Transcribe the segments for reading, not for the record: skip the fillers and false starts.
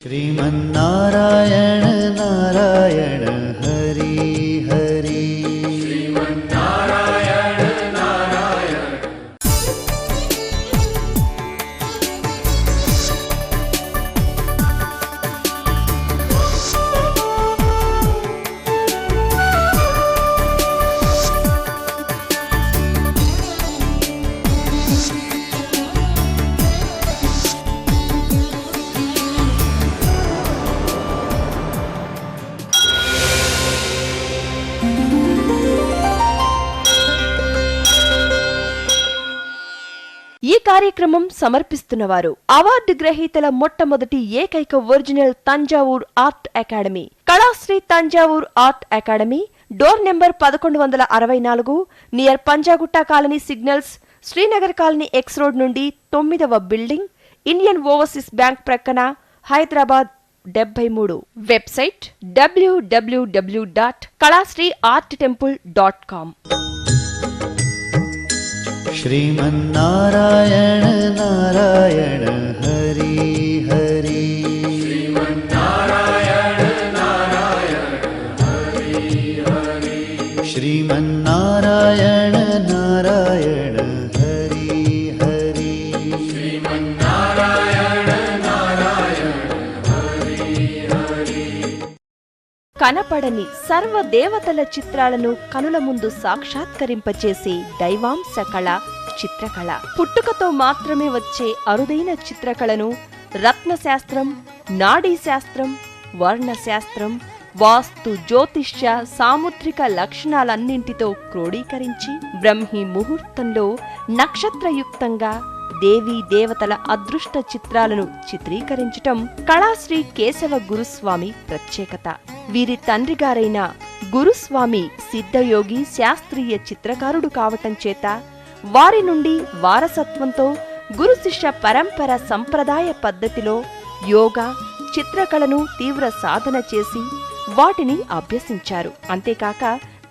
श्रीमन्नारायण नारायण हरि हरि श्रीमन्नारायण नारायण। ఈ కార్యక్రమం సమర్పిస్తున్నవారు అవార్డు గ్రహీతల మొట్టమొదటి ఏకైక original Thanjavur art academy, Kalasri Thanjavur art academy, door number 1164, near Panjagutta colony signals, Srinagar colony X road నుండి 9వ బిల్డింగ్, ఇండియన్ ఓవర్సీస్ బ్యాంక్ ప్రక్కన, హైదరాబాద్ 73. Website www.kalasriarttemple.com. श्रीमन्नारायण नारायण हरि हरि श्रीमन्नारायण नारायण हरि हरि श्रीमन्नारायण नारायण हरि हरि श्रीमन्नारायण नारायण हरि हरि। కనపడని సర్వ దేవతల చిత్రాలను కనుల ముందు సాక్షాత్కరింపచేసే దైవాంశ కళ చిత్రకళ. పుట్టుకతో మాత్రమే వచ్చే అరుదైన చిత్రకళను రత్నశాస్త్రం, నాడీశాస్త్రం, వర్ణశాస్త్రం, వాస్తు, జ్యోతిష్య, సాముద్రిక లక్షణాలన్నింటితో క్రోడీకరించి బ్రహ్మీ ముహూర్తంలో నక్షత్రయుక్తంగా దేవీ దేవతల అదృష్ట చిత్రాలను చిత్రీకరించటం కళాశ్రీ కేశవ గురుస్వామి ప్రత్యేకత. వీరి తండ్రిగారైన గురుస్వామి సిద్ధయోగి శాస్త్రీయ చిత్రకారుడు కావటం చేత వారి నుండి వారసత్వంతో గురు శిష్య పరంపర సంప్రదాయ పద్ధతిలో యోగా, చిత్రకళను తీవ్ర సాధన చేసి వాటిని అభ్యసించారు. అంతేకాక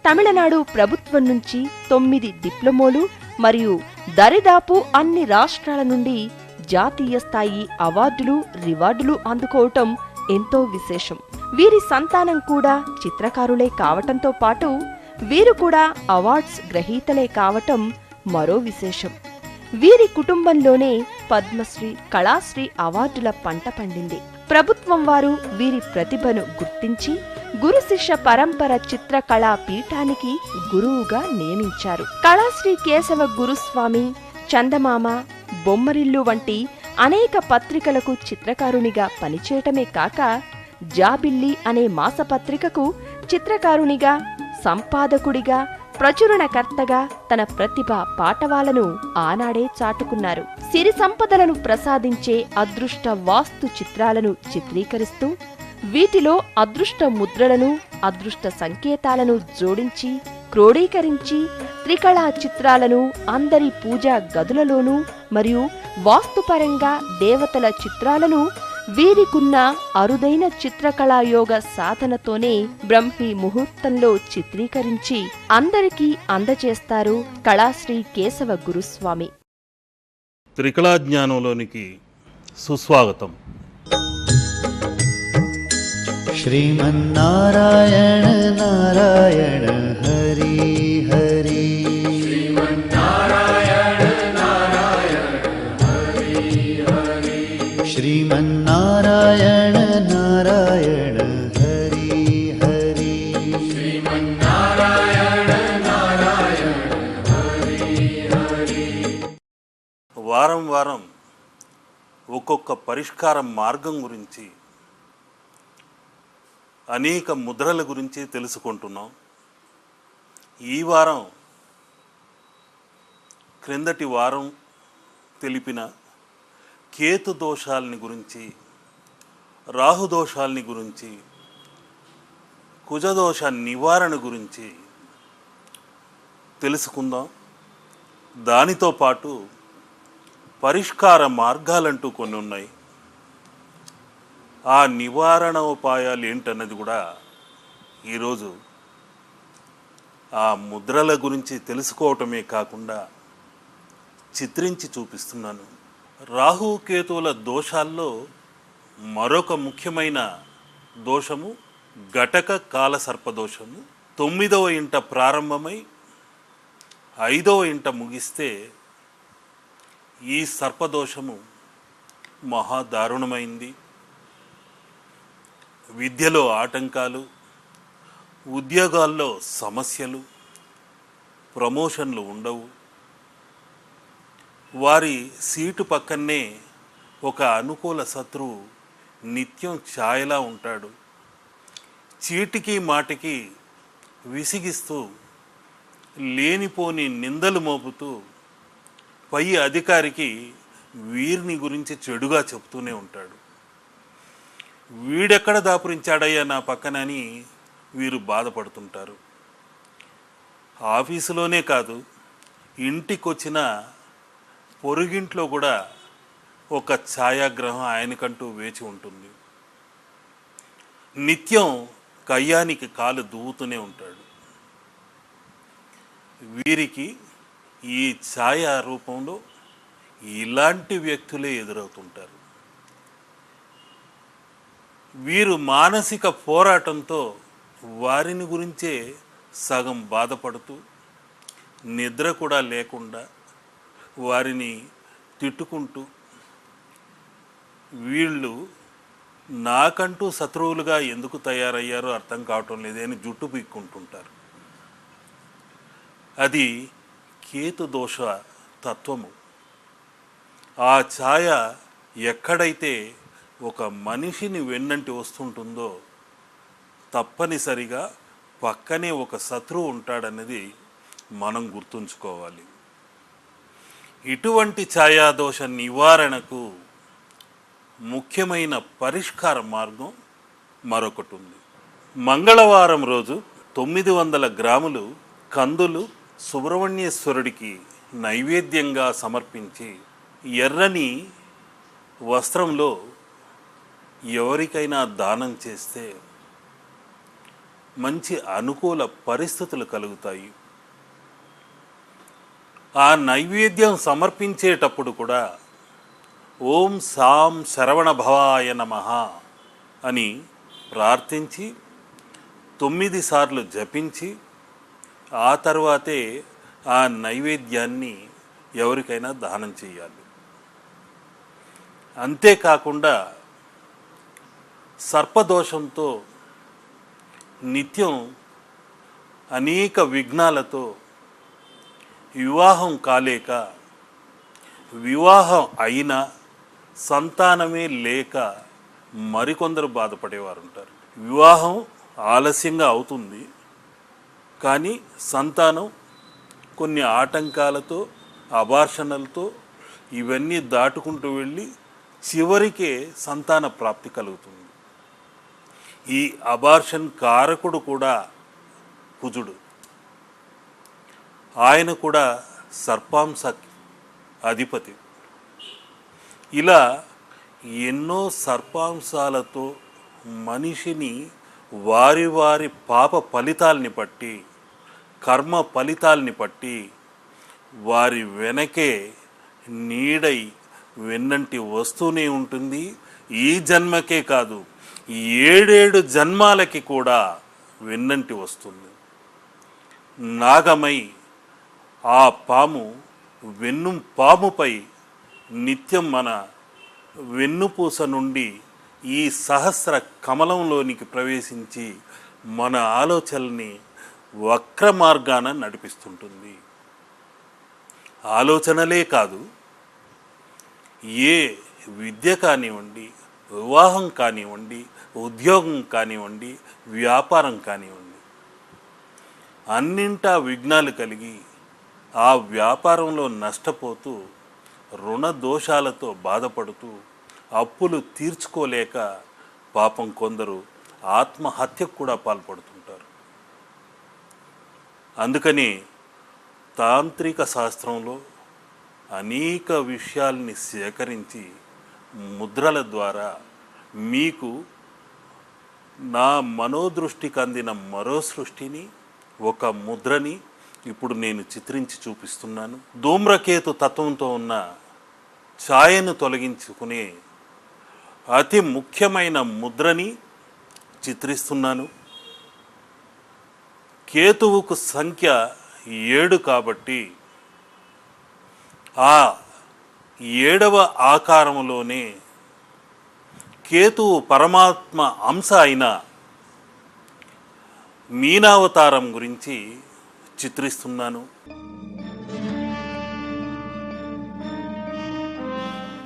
తమిళనాడు ప్రభుత్వం నుంచి 9 డిప్లొమోలు మరియు దరిదాపు అన్ని రాష్ట్రాల నుండి జాతీయ స్థాయి అవార్డులు, రివార్డులు అందుకోవటం ఎంతో విశేషం. వీరి సంతానం కూడా చిత్రకారులే కావటంతో పాటు వీరు కూడా అవార్డ్స్ గ్రహీతలే కావటం మరో విశేషం. వీరి కుటుంబంలోనే పద్మశ్రీ, కళాశ్రీ అవార్డుల పంట పండింది. ప్రభుత్వం వారు వీరి ప్రతిభను గుర్తించి గురు శిష్య పరంపర చిత్రకళా పీఠానికి గురువుగా నియమించారు. కళాశ్రీ కేశవ గురుస్వామి చందమామ, బొమ్మరిల్లు వంటి అనేక పత్రికలకు చిత్రకారునిగా పనిచేయటమే కాక జాబిల్లి అనే మాసపత్రికకు చిత్రకారునిగా, సంపాదకుడిగా, ప్రచురణకర్తగా తన ప్రతిభ పాటవాలను ఆనాడే చాటుకున్నారు. సిరి సంపదలను ప్రసాదించే అదృష్ట వాస్తు చిత్రాలను చిత్రీకరిస్తూ వీటిలో అదృష్ట ముద్రలను, అదృష్ట సంకేతాలను జోడించి క్రోడీకరించి త్రికళా చిత్రాలను అందరి పూజా గదులలోనూ మరియు వాస్తుపరంగా దేవతల చిత్రాలను వీరికున్న అరుదైన చిత్రకళాయోగ సాధనతోనే బ్రహ్మీ ముహూర్తంలో చిత్రీకరించి అందరికీ అందజేస్తారు కళాశ్రీ కేశవ గురుస్వామి. త్రికళా జ్ఞానంలోనికి సుస్వాగతం. श्रीमन्नारायण नारायण हरि हरि श्रीमन्नारायण नारायण हरि हरि श्रीमन्नारायण नारायण हरि हरि श्रीमन्नारायण नारायण हरि हरि। వారం వారం ఒక్కొక్క పరిష్కారం మార్గం గురించి, అనేక ముద్రల గురించి తెలుసుకుంటున్నాం. ఈ వారం క్రిందటి వారం తెలిపిన కేతు దోషాలని గురించి, రాహుదోషాలని గురించి, కుజదోష నివారణ గురించి తెలుసుకుందాం. దానితో పాటు పరిష్కార మార్గాలంటూ కొన్ని ఉన్నాయి. ఆ నివారణ ఉపాయాలు ఏంటన్నది కూడా ఈరోజు ఆ ముద్రల గురించి తెలుసుకోవటమే కాకుండా చిత్రించి చూపిస్తున్నాను. రాహు కేతువుల దోషాల్లో మరొక ముఖ్యమైన దోషము ఘటక కాల సర్పదోషము. 9వ ఇంట ప్రారంభమై 5వ ఇంట ముగిస్తే ఈ సర్పదోషము మహాదారుణమైంది. విద్యలో ఆటంకాలు, ఉద్యోగాల్లో సమస్యలు, ప్రమోషన్లు ఉండవు. వారి సీటు పక్కనే ఒక అనుకూల శత్రువు నిత్యం ఛాయలా ఉంటాడు. చీటికి మాటికి విసిగిస్తూ లేనిపోని నిందలు మోపుతూ పై అధికారికి వీరిని గురించి చెడుగా చెప్తూనే ఉంటాడు. వీడెక్కడ దాపురించాడయ్యా నా పక్కనని వీరు బాధపడుతుంటారు. ఆఫీసులోనే కాదు, ఇంటికొచ్చిన పొరుగింట్లో కూడా ఒక ఛాయాగ్రహం ఆయనకంటూ వేచి ఉంటుంది. నిత్యం కయ్యానికి కాలు దువ్వుతూనే ఉంటాడు. వీరికి ఈ ఛాయా రూపంలో ఇలాంటి వ్యక్తులే ఎదురవుతుంటారు. వీరు మానసిక పోరాటంతో వారిని గురించే సగం బాధపడుతూ నిద్ర కూడా లేకుండా వారిని తిట్టుకుంటూ వీళ్ళు నాకంటూ శత్రువులుగా ఎందుకు తయారయ్యారో అర్థం కావటం లేదని జుట్టు పీక్కుంటుంటారు. అది కేతు దోష తత్వము. ఆ ఛాయ ఎక్కడైతే ఒక మనిషిని వెన్నంటి వస్తుంటుందో తప్పనిసరిగా పక్కనే ఒక శత్రువు ఉంటాడన్నది మనం గుర్తుంచుకోవాలి. ఇటువంటి ఛాయాదోష నివారణకు ముఖ్యమైన పరిష్కార మార్గం మరొకటి ఉంది. మంగళవారం రోజు 900 గ్రాములు కందులు సుబ్రహ్మణ్యేశ్వరుడికి నైవేద్యంగా సమర్పించి ఎర్రని వస్త్రంలో ఎవరికైనా దానం చేస్తే మంచి అనుకూల పరిస్థితులు కలుగుతాయి. ఆ నైవేద్యం సమర్పించేటప్పుడు కూడా ఓం సాం శరవణ భవాయ నమః అని ప్రార్థించి 9 సార్లు జపించి ఆ తర్వాతే ఆ నైవేద్యాన్ని ఎవరికైనా దానం చేయాలి. అంతేకాకుండా సర్పదోషంతో నిత్యం అనేక విఘ్నాలతో వివాహం కాలేక, వివాహం అయినా సంతానమే లేక మరికొందరు బాధపడేవారు ఉంటారు. వివాహం ఆలస్యంగా అవుతుంది, కానీ సంతానం కొన్ని ఆటంకాలతో, అబార్షణలతో ఇవన్నీ దాటుకుంటూ వెళ్ళి చివరికే సంతాన ప్రాప్తి కలుగుతుంది. ఈ అబార్షన్ కారకుడు కూడా కుజుడు. ఆయన కూడా సర్పాంశ అధిపతి. ఇలా ఎన్నో సర్పాంశాలతో మనిషిని వారి వారి పాప ఫలితాల్ని బట్టి, కర్మ ఫలితాల్ని బట్టి వారి వెనకే నీడై వెన్నంటి వస్తూనే ఉంటుంది. ఈ జన్మకే కాదు, 7 జన్మాలకి కూడా వెన్నంటి వస్తుంది. నాగమై ఆ పాము పాముపై నిత్యం మన వెన్నుపూస నుండి ఈ సహస్ర కమలంలోనికి ప్రవేశించి మన ఆలోచనల్ని వక్ర మార్గాన నడిపిస్తుంటుంది. ఆలోచనలే కాదు, ఏ విద్య కానివ్వండి, వివాహం కానివ్వండి, ఉద్యోగం కానివ్వండి, వ్యాపారం కానివ్వండి, అన్నింటా విఘ్నాలు కలిగి ఆ వ్యాపారంలో నష్టపోతూ రుణ దోషాలతో బాధపడుతూ అప్పులు తీర్చుకోలేక పాపం కొందరు ఆత్మహత్యకు కూడా పాల్పడుతుంటారు. అందుకని తాంత్రిక శాస్త్రంలో అనేక విషయాల్ని సేకరించి ముద్రల ద్వారా మీకు నా మనోదృష్టికి అందిన మరో సృష్టిని, ఒక ముద్రని ఇప్పుడు నేను చిత్రించి చూపిస్తున్నాను. ధూమ్రకేతు తత్వంతో ఉన్న ఛాయను తొలగించుకునే అతి ముఖ్యమైన ముద్రని చిత్రిస్తున్నాను. కేతువుకు సంఖ్య 7 కాబట్టి ఆ 7వ ఆకారములోనే కేతువు పరమాత్మ అంశ అయిన మీనావతారం గురించి చిత్రిస్తున్నాను.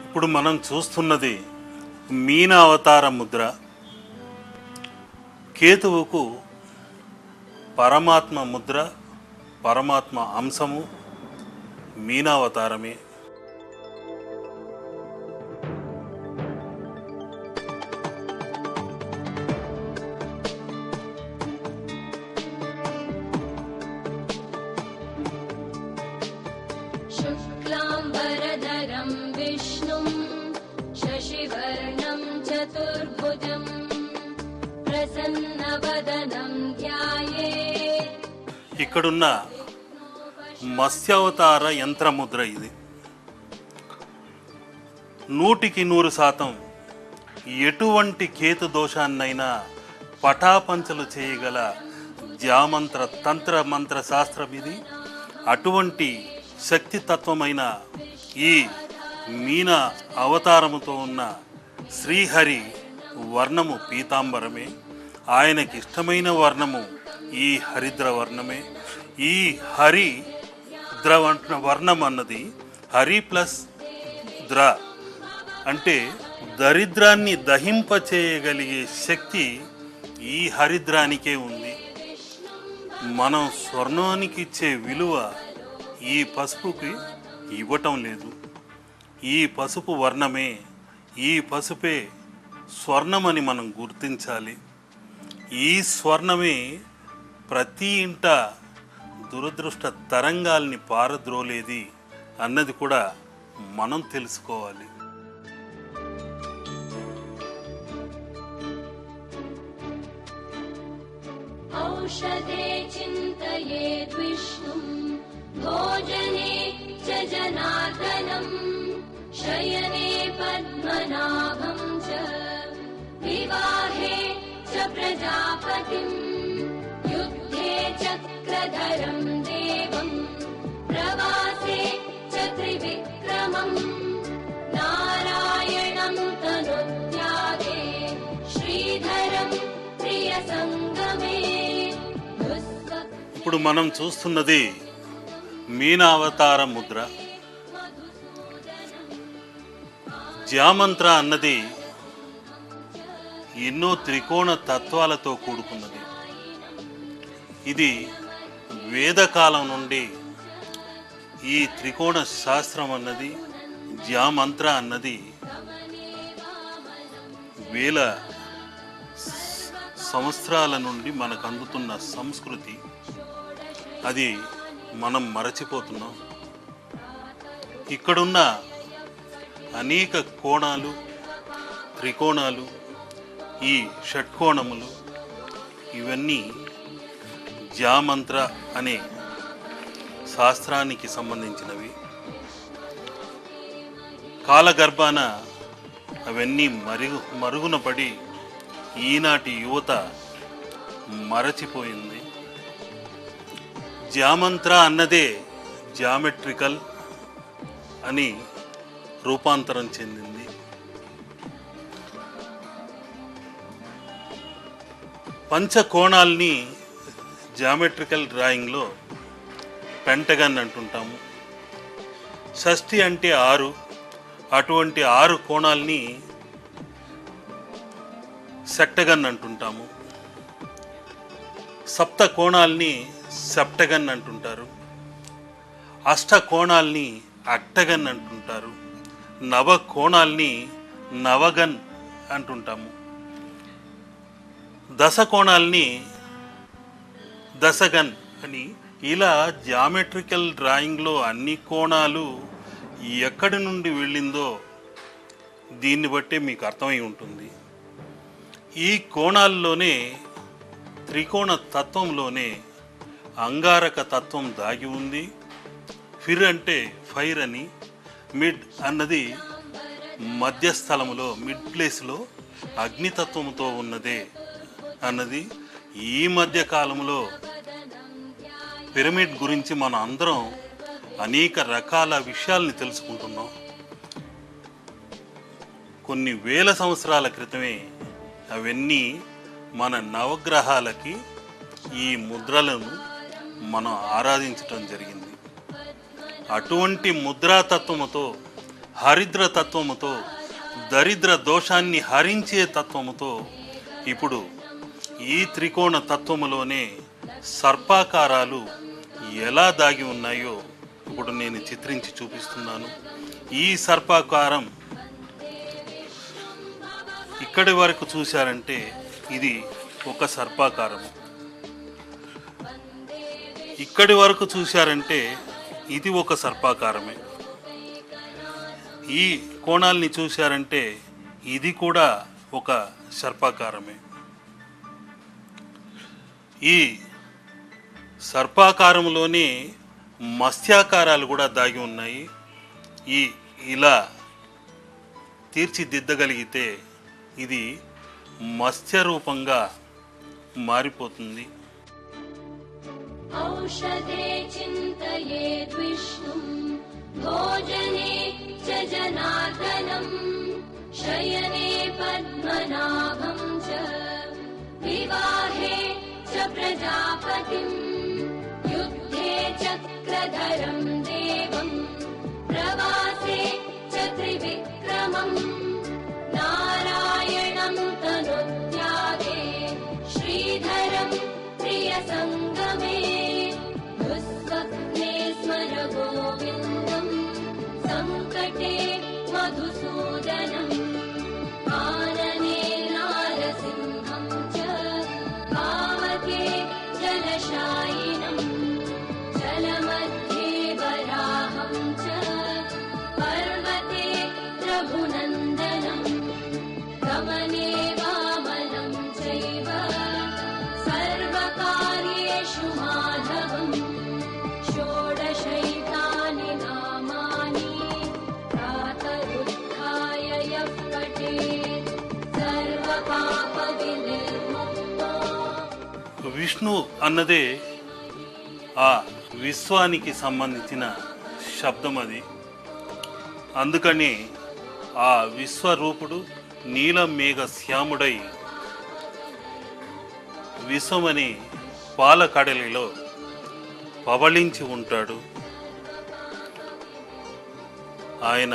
ఇప్పుడు మనం చూస్తున్నది మీనావతార ముద్ర. కేతువుకు పరమాత్మ ముద్ర, పరమాత్మ అంశము మీనావతారమే. शुक्लाम्बरधरं विष्णुं शशिवर्णं चतुर्भुजं प्रसन्नवदनं ध्यायेत्. ఇక్కడున్న మత్స్యావతార యంత్రముద్ర ఇది. 100% ఎటువంటి కేతు దోషాన్నైనా పటాపంచలు చేయగల జామంత్ర తంత్ర మంత్ర శాస్త్రం ఇది. అటువంటి శక్తితత్వమైన ఈ మీన అవతారముతో ఉన్న శ్రీహరి వర్ణము పీతాంబరమే. ఆయనకి ఇష్టమైన వర్ణము ఈ హరిద్ర వర్ణమే. ఈ హరిద్ర వర్ణం అన్నది హరి ప్లస్ ద్ర అంటే దరిద్రాన్ని దహింపచేయగలిగే శక్తి ఈ హరిద్రానికే ఉంది. మనం స్వర్ణానికి ఇచ్చే విలువ ఈ పసుపుకి ఇవ్వటం లేదు. ఈ పసుపు వర్ణమే, ఈ పసుపే స్వర్ణమని మనం గుర్తించాలి. ఈ స్వర్ణమే ప్రతి ఇంట దురదృష్ట తరంగాల్ని పారద్రోలేది అన్నది కూడా మనం తెలుసుకోవాలి. औषधे चिन्तयेद् विष्णुं भोजने च जनार्दनं शयने पद्मनाभं च विवाहे च प्रजापतिं युद्धे चक्रधरं देवं प्रवासे च त्रिविक्रमं नारायणं तनुत्यागे श्रीधरं प्रियसङ्गमे. ఇప్పుడు మనం చూస్తున్నది మీనావతార ముద్ర. జామంత్ర అన్నది ఎన్నో త్రికోణ తత్వాలతో కూడుకున్నది. ఇది వేదకాలం నుండి ఈ త్రికోణ శాస్త్రం అన్నది, జామంత్ర అన్నది వేల సంవత్సరాల నుండి మనకు అందుతున్న సంస్కృతి. అది మనం మరచిపోతున్నాం. ఇక్కడున్న అనేక కోణాలు, త్రికోణాలు, ఈ షట్కోణములు ఇవన్నీ జామంత్ర అనే శాస్త్రానికి సంబంధించినవి. కాలగర్భాన అవన్నీ మరుగున పడి ఈనాటి యువత మరచిపోయింది. జామంత్ర అన్నదే జామెట్రికల్ అని రూపాంతరం చెందింది. పంచకోణాల్ని జామెట్రికల్ డ్రాయింగ్లో పెంటగన్ అంటుంటాము. షష్ఠి అంటే 6, అటువంటి 6 కోణాల్ని సెక్టగన్ అంటుంటాము. సప్త కోణాల్ని సెప్టగన్ అంటుంటారు. అష్ట కోణాల్ని అక్టగన్ అంటుంటారు. నవ కోణాల్ని నవగన్ అంటుంటాము. దశ కోణాల్ని దశగన్ అని ఇలా జామెట్రికల్ డ్రాయింగ్లో అన్ని కోణాలు ఎక్కడి నుండి వెళ్ళిందో దీన్ని బట్టే మీకు అర్థమై ఉంటుంది. ఈ కోణాల్లోనే త్రికోణ తత్వంలోనే అంగారక తత్వం దాగి ఉంది. ఫిర్ అంటే ఫైర్ అని, మిడ్ అన్నది మధ్యస్థలములో మిడ్ ప్లేస్లో అగ్నితత్వముతో ఉన్నదే అన్నది ఈ మధ్య కాలంలో పిరమిడ్ గురించి మనం అందరం అనేక రకాల విషయాల్ని తెలుసుకుంటున్నాం. కొన్ని వేల సంవత్సరాల క్రితమే అవన్నీ మన నవగ్రహాలకి ఈ ముద్రలను మనం ఆరాధించటం జరిగింది. అటువంటి ముద్రాతత్వముతో, హరిద్ర తత్వముతో, దరిద్ర దోషాన్ని హరించే తత్వముతో ఇప్పుడు ఈ త్రికోణ తత్వములోనే సర్పాకారాలు ఎలా దాగి ఉన్నాయో ఇప్పుడు నేను చిత్రించి చూపిస్తున్నాను. ఈ సర్పాకారం ఇక్కడి వరకు చూశారంటే ఇది ఒక సర్పాకారం, ఇక్కడి వరకు చూశారంటే ఇది ఒక సర్పాకారమే, ఈ కోణాల్ని చూశారంటే ఇది కూడా ఒక సర్పాకారమే. ఈ సర్పాకారంలోనే మత్స్యాకారాలు కూడా దాగి ఉన్నాయి. ఇలా తీర్చిదిద్దగలిగితే ఇది మత్స్య రూపంగా మారిపోతుంది. औषधे चिन्तयेद् विष्णुम् भोजने च जनार्दनम् शयने पद्मनाभम् च विवाहे च प्रजापतिम् युद्धे चक्रधरम् देवम् प्रवासे च त्रिविक्रमम् नारायणम् तनुत्यागे श्रीधरम् प्रियसङ्गमे दुःस्वप्ने स्मर गोविन्दम् सङ्कटे मधुसूदनम् कानने नारसिंहम् च पावके जलशायिनम् जलमध्ये वराहम् च पर्वते रघुनन्दनम् गमने वामनम् चैव सर्वकार्येषु माधवम् षोडशैतानि नामानि प्रातरुत्थाय यः पठेत् सर्वपापविनिर्मुक्तो. విష్ణు అన్నదే ఆ విశ్వానికి సంబంధించిన శబ్దం అది. అందుకని ఆ విశ్వరూపుడు నీలమేఘ శ్యాముడై విశ్వమని పాలకడలిలో పవళించి ఉంటాడు. ఆయన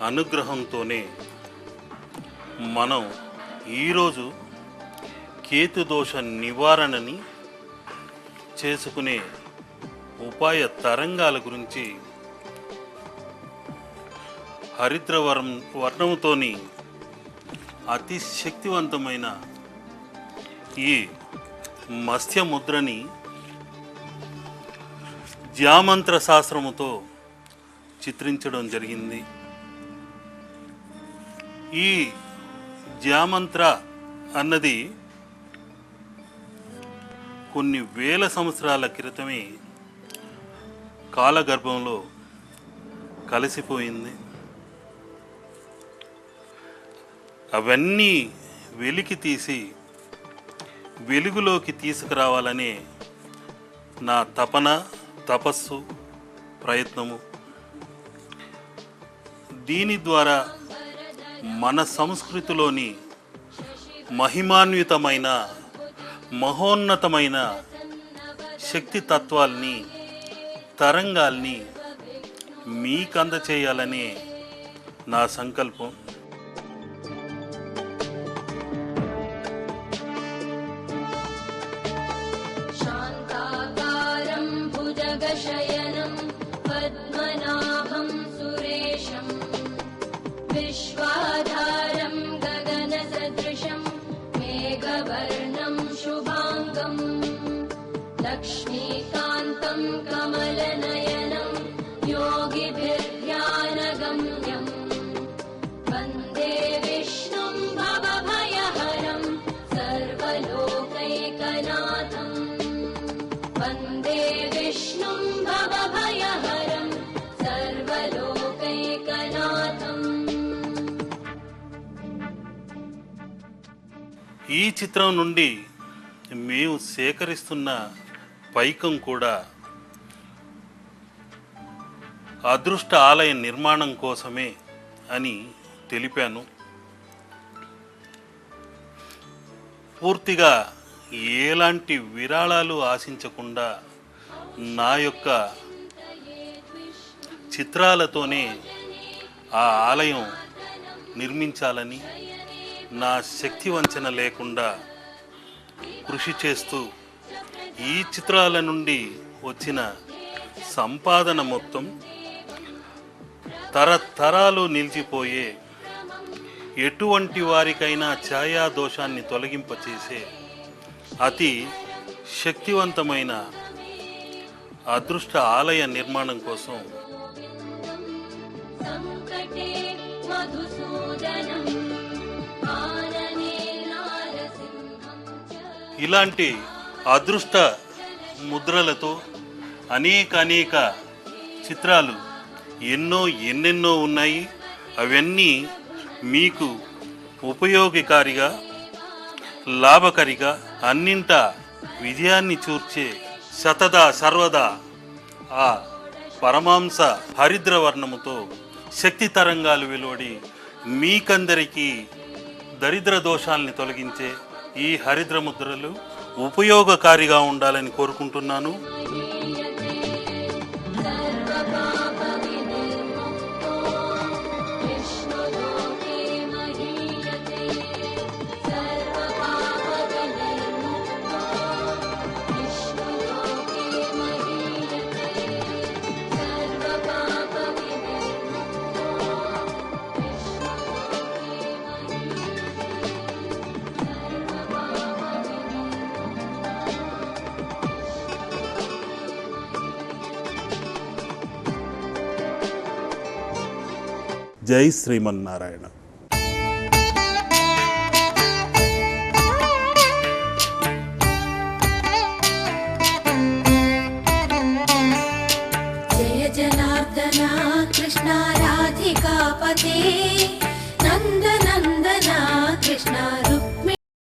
అనుగ్రహంతోనే మనం ఈరోజు కేతుదోష నివారణని చేసుకునే ఉపాయ తరంగాల గురించి హరిద్ర వర్ణంతోని అతి శక్తివంతమైన ఈ మత్స్య ముద్రని జ్యామంత్ర శాస్త్రముతో చిత్రించడం జరిగింది. ఈ జ్యామంత్ర అన్నది కొన్ని వేల సంవత్సరాల క్రితమే కాలగర్భంలో కలిసిపోయింది. అవన్నీ వెలికి తీసి వెలుగులోకి తీసుకురావాలనే నా తపన, తపస్సు, ప్రయత్నము. దీని ద్వారా మన సంస్కృతిలోని మహిమాన్వితమైన, మహోన్నతమైన శక్తి తత్వాల్ని, తరంగాల్ని మీకు అందచేయాలనే నా సంకల్పం. शान्ताकारं भुजगशयनं पद्मनाभं सुरेशं विश्वाधारं गगनसदृशं मेघवर्णं शुभाङ्गं लक्ष्मीकान्तं कमलनयनं योगिभिर्ध्यानगम्यं ఈ చిత్రం నుండి మేము సేకరిస్తున్న పైకం కూడా అదృష్ట ఆలయ నిర్మాణం కోసమే అని తెలిపాను. పూర్తిగా ఎలాంటి విరాళాలు ఆశించకుండా నా యొక్క చిత్రాలతోనే ఆ ఆలయం నిర్మించాలని నా శక్తి వంచన లేకుండా కృషి చేస్తూ ఈ చిత్రాల నుండి వచ్చిన సంపాదన మొత్తం తరతరాలు నిలిచిపోయే ఎటువంటి వారికైనా ఛాయా దోషాన్ని తొలగింపచేసే అతి శక్తివంతమైన అదృష్ట ఆలయ నిర్మాణం కోసం సంకటే మధుసూదనం ఆననే నారసింహం చ ఇలాంటి అదృష్ట ముద్రలతో అనేక చిత్రాలు ఎన్నెన్నో ఉన్నాయి. అవన్నీ మీకు ఉపయోగకారిగా లాభకారిగా అన్నింటా విజయాన్ని చూర్చే సతదా సర్వదా ఆ పరమాంస హరిద్ర వర్ణముతో శక్తి తరంగాలు వెలువడి మీకందరికీ దరిద్ర దోషాల్ని తొలగించే ఈ హరిద్ర ముద్రలు ఉపయోగకారిగా ఉండాలని కోరుకుంటున్నాను. జై శ్రీమన్నారాయణ. जय जनार्दना कृष्णा राधिकापते नन्दनन्दना कृष्णा